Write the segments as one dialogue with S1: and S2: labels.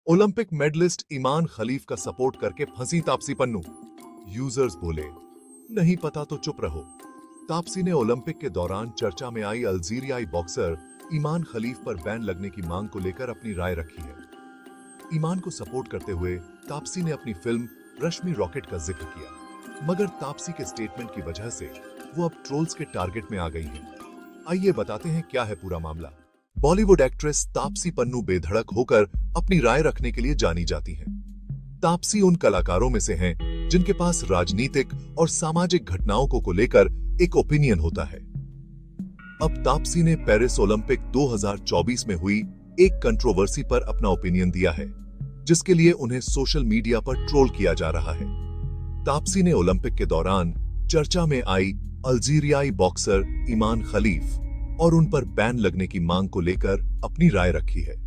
S1: Olympic medallist ईमान खलीफ का support करके फंसी तापसी पन्नू। यूजर्स बोले, नहीं पता तो चुप रहो। तापसी ने ओलंपिक के दौरान चर्चा में आई अल्जीरियाई बॉक्सर ईमान खलीफ पर बैन लगने की मांग को लेकर अपनी राय रखी है। ईमान को सपोर्ट करते हुए तापसी ने अपनी फिल्म रश्मि रॉकेट का जिक्र किया, मगर तापसी के स्टेटमेंट की वजह से वो अब ट्रोल्स के टारगेट में आ गई हैं। आइए बताते हैं क्या है पूरा मामला। बॉलीवुड एक्ट्रेस तापसी पन्नू बेधड़क होकर अपनी राय रखने के लिए जानी जाती हैं। तापसी उन कलाकारों में से हैं जिनके पास राजनीतिक और सामाजिक घटनाओं को लेकर एक ओपिनियन होता है। अब तापसी ने पेरिस ओलंपिक 2024 में हुई एक कंट्रोवर्सी पर अपना ओपिनियन दिया है, जिसके लिए उन्हें सोशल मीडिया पर ट्रोल किया जा रहा है। तापसी ने ओलंपिक के दौरान चर्चा में आई अल्जीरियाई बॉक्सर ईमान खलीफ और उन पर बैन लगने की मांग को लेकर अपनी राय रखी है।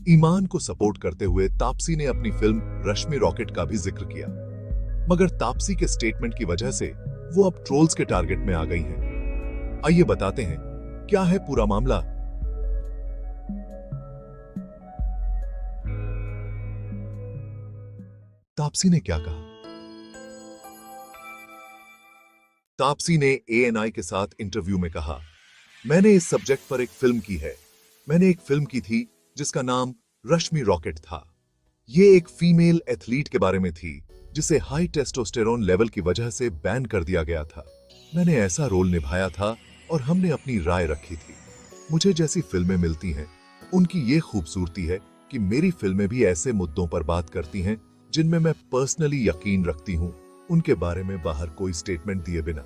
S1: ईमान को सपोर्ट करते हुए तापसी ने अपनी फिल्म रश्मि रॉकेट का भी जिक्र किया, मगर तापसी के स्टेटमेंट की वजह से वो अब ट्रोल्स के टारगेट में आ गई हैं। आइए बताते हैं क्या है पूरा मामला। तापसी ने क्या कहा? तापसी ने ANI के साथ इंटरव्यू में कहा, मैंने इस सब्जेक्ट पर एक फिल्म की है। मैंने एक फिल्म की थी जिसका नाम रश्मि रॉकेट था। ये एक फीमेल एथलीट के बारे में थी जिसे हाई टेस्टोस्टेरोन लेवल की वजह से बैन कर दिया गया था। मैंने ऐसा रोल निभाया था और हमने अपनी राय रखी थी। मुझे जैसी फिल्में मिलती हैं, उनकी ये खूबसूरती है कि मेरी फिल्में भी ऐसे मुद्दों पर बात करती हैं जिनमें मैं पर्सनली यकीन रखती हूं, उनके बारे में बाहर कोई स्टेटमेंट दिए बिना।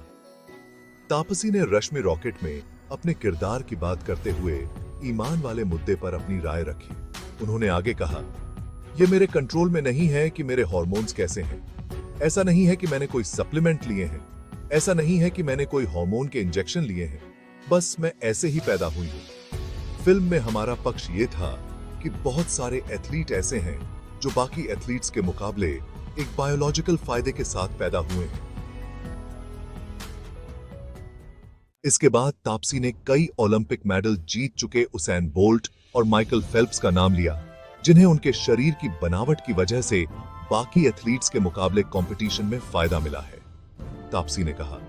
S1: तापसी ने रश्मि रॉकेट में अपने किरदार की बात करते हुए ईमान वाले मुद्दे पर अपनी राय रखी। उन्होंने आगे कहा, यह मेरे कंट्रोल में नहीं है कि मेरे हार्मोन्स कैसे हैं। ऐसा नहीं है कि मैंने कोई सप्लीमेंट लिए हैं। ऐसा नहीं है कि मैंने कोई हार्मोन के इंजेक्शन लिए हैं। बस मैं ऐसे ही पैदा हुई हूं। फिल्म में हमारा पक्ष यह था कि बहुत सारे एथलीट ऐसे हैं जो बाकी एथलीट्स के मुकाबले एक बायोलॉजिकल फायदे के साथ पैदा हुए हैं। इसके बाद तापसी ने कई ओलंपिक मेडल जीत चुके उसैन बोल्ट और माइकल फेल्प्स का नाम लिया, जिन्हें उनके शरीर की बनावट की वजह से बाकी एथलीट्स के मुकाबले कंपटीशन में फायदा मिला है। तापसी ने कहा,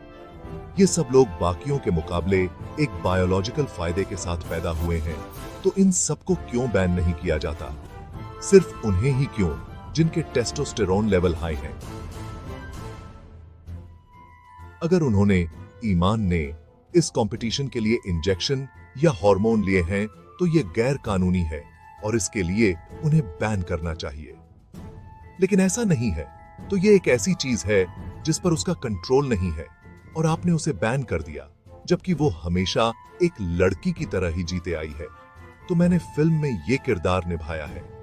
S1: ये सब लोग बाकियों के मुकाबले एक बायोलॉजिकल फायदे के साथ पैदा हुए हैं, तो इन सबको क्यों बैन नहीं किया जाता? सिर्फ उन्हें ही क्यों जिनके टेस्टोस्टेरोन लेवल हाई है? अगर उन्होंने, ईमान ने, इस कंपटीशन के लिए इंजेक्शन या हार्मोन लिए हैं तो ये गैर कानूनी है और इसके लिए उन्हें बैन करना चाहिए। लेकिन ऐसा नहीं है, तो ये एक ऐसी चीज है जिस पर उसका कंट्रोल नहीं है और आपने उसे बैन कर दिया, जबकि वो हमेशा एक लड़की की तरह ही जीते आई है। तो मैंने फिल्म में ये किरदार निभाया है।